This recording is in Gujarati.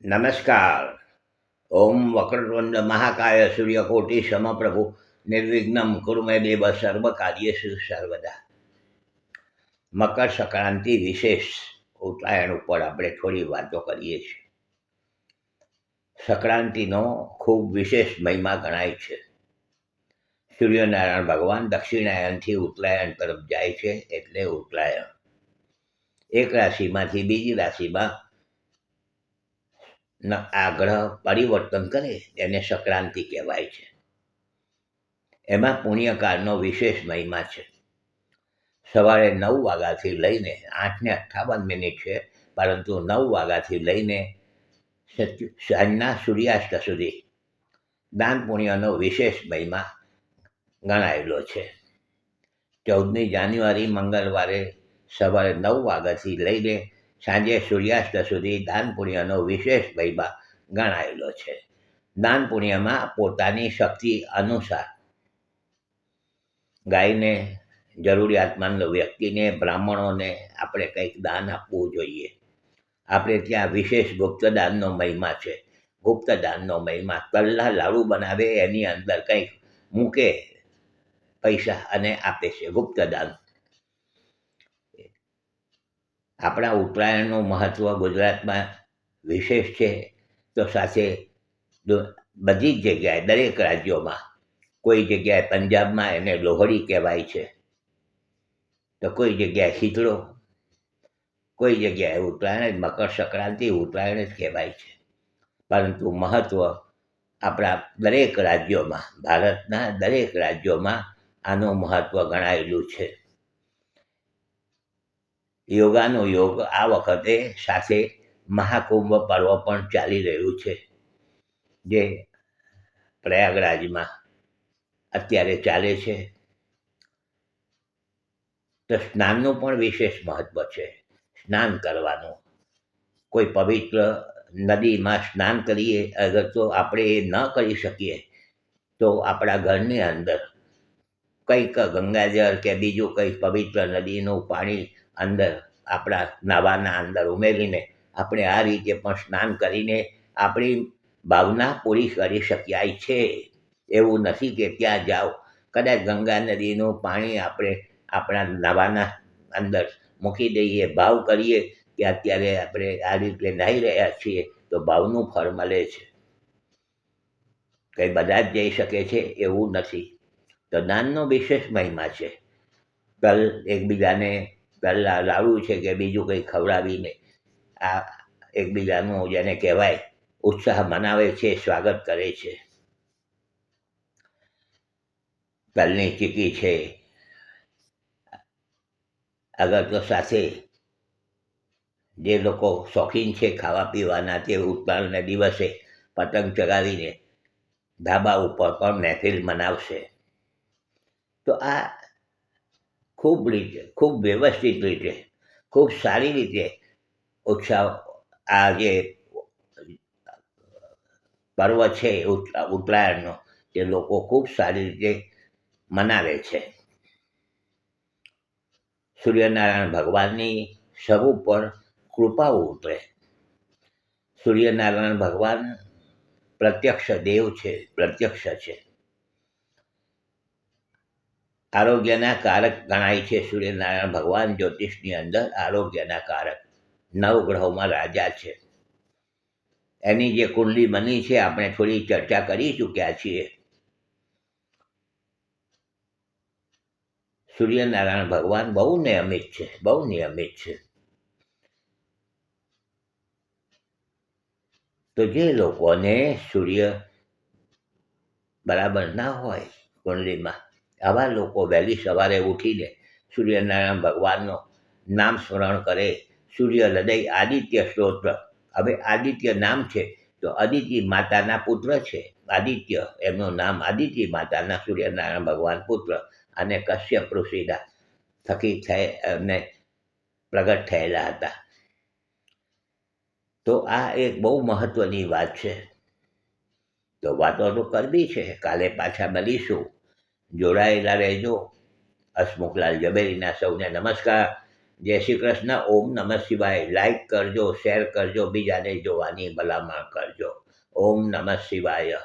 નમસ્કાર. ઓમ વક્રતુંડ મહાકાય સૂર્યકોટિ સમપ્રભુ નિર્વિઘ્નમ કુરુ મે દેવ સર્વ કાર્યેષુ સર્વદા. મકર સંક્રાંતિ વિશેષ ઉત્તરાયણ ઉપર આપણે થોડી વાતો કરીએ છીએ. સંક્રાંતિનો ખૂબ વિશેષ મહિમા ગણાય છે. સૂર્યનારાયણ ભગવાન દક્ષિણાયનથી ઉત્તરાયણ તરફ જાય છે, એટલે ઉત્તરાયણ. એક રાશિમાંથી બીજી રાશિમાં આ ગ્રહ પરિવર્તન કરે એને સંક્રાંતિ કહેવાય છે. એમાં પુણ્યકાળનો વિશેષ મહિમા છે. સવારે 9 વાગ્યાથી લઈને 8:58 છે, પરંતુ 9 વાગ્યાથી લઈને સાંજના સૂર્યાસ્ત સુધી દાન પુણ્યનો વિશેષ મહિમા ગણાયેલો છે. 14મી જાન્યુઆરી મંગળવારે સવારે 9 વાગ્યાથી લઈને સાંજે સૂર્યાસ્ત સુધી દાન પુણ્યનો વિશેષ મહિમા ગણાયેલો છે. દાન પુણ્યમાં પોતાની શક્તિ અનુસાર ગાયને, જરૂરિયાતમંદ વ્યક્તિને, બ્રાહ્મણોને આપણે કંઈક દાન આપવું જોઈએ. આપણે ત્યાં વિશેષ ગુપ્તદાનનો મહિમા છે. ગુપ્તદાનનો મહિમા તલના લાડુ બનાવે, એની અંદર કંઈક મૂકે પૈસા અને આપે છે. ગુપ્તદાન. આપણા ઉત્તરાયણનું મહત્ત્વ ગુજરાતમાં વિશેષ છે, તો સાથે બધી જ જગ્યાએ, દરેક રાજ્યોમાં, કોઈ જગ્યાએ પંજાબમાં એને લોહડી કહેવાય છે, તો કોઈ જગ્યાએ શીતળો, કોઈ જગ્યાએ ઉત્તરાયણ, મકર સંક્રાંતિ ઉત્તરાયણ જ કહેવાય છે. પરંતુ મહત્ત્વ આપણા દરેક રાજ્યોમાં, ભારતના દરેક રાજ્યોમાં આનું મહત્ત્વ ગણાયેલું છે. યોગાનો યોગ આ વખતે સાથે મહાકુંભ પર્વ પણ ચાલી રહ્યું છે, જે પ્રયાગરાજમાં અત્યારે ચાલે છે. તો સ્નાનનું પણ વિશેષ મહત્ત્વ છે. સ્નાન કરવાનું, કોઈ પવિત્ર નદીમાં સ્નાન કરીએ, અગર તો આપણે એ ન કરી શકીએ તો આપણા ઘરની અંદર કંઈક ગંગાજળ કે બીજું કંઈક પવિત્ર નદીનું પાણી અંદર આપણા નાવાના અંદર ઉમેરીને આપણે આ રીતે પણ સ્નાન કરીને આપણી ભાવના પૂરી કરી શક્યાય છે. એવું નથી કે ત્યાં જાઓ, કદાચ ગંગા નદીનું પાણી આપણે આપણા નાવાના અંદર મૂકી દઈએ, ભાવ કરીએ કે અત્યારે આપણે આ રીતે નાહી રહ્યા છીએ, તો ભાવનું ફળ મળે છે. કંઈ બધા જ જઈ શકે છે એવું નથી. તો દાનનો વિશેષ મહિમા છે. તલ એકબીજાને, તલના લાડુ છે કે બીજું કંઈ ખવડાવીને આ એકબીજાનું જેને કહેવાય ઉત્સાહ મનાવે છે, સ્વાગત કરે છે. તલની ચીકી છે, અગર તો સાથે જે લોકો શોખીન છે ખાવા પીવાના, તે ઉત્તરાયણના દિવસે પતંગ ચગાવીને ધાબા ઉપર પણ મહેફિલ મનાવશે. તો આ ખૂબ વ્યવસ્થિત રીતે, ખૂબ સારી રીતે ઉત્સાહ, આ જે પર્વ છે ઉત્તરાયણનો, તે લોકો ખૂબ સારી રીતે મનાવે છે. સૂર્યનારાયણ ભગવાનની સૌ ઉપર કૃપા ઉતરે. સૂર્યનારાયણ ભગવાન પ્રત્યક્ષ દેવ છે, પ્રત્યક્ષ છે. આરોગ્યના કારક ગણાય છે સૂર્યનારાયણ ભગવાન. જ્યોતિષની અંદર આરોગ્યના કારક, 9 ગ્રહોમાં રાજા છે. એની જે કુંડલી બની છે, આપણે થોડી ચર્ચા કરી ચૂક્યા છીએ. સૂર્યનારાયણ ભગવાન બહુ નિયમિત છે, બહુ નિયમિત છે. તો જે લોકોને સૂર્ય બરાબર ના હોય કુંડલીમાં, આવા લોકો વહેલી સવારે ઉઠીને સૂર્યનારાયણ ભગવાનનું નામ સ્મરણ કરે. સૂર્ય હૃદય આદિત્ય સ્તોત્ર. હવે આદિત્ય નામ છે, તો અદિતિ માતાના પુત્ર છે. આદિત્ય એમનું નામ, આદિતિ માતાના સૂર્યનારાયણ ભગવાન પુત્ર, અને કશ્યપ ઋષિના થકી એમને પ્રગટ થયેલા હતા. તો આ એક બહુ મહત્ત્વની વાત છે. તો વાતો તો કરવી છે, કાલે પાછા મળીશું. જોડાયેલા રહેજો. હસમુખલાલ ઝવેરીના સૌને નમસ્કાર. જય શ્રી કૃષ્ણ. ઓમ નમઃ શિવાય. લાઈક કરજો, શેર કરજો, બીજાને જોવાની ભલામણ કરજો. ઓમ નમઃ શિવાય.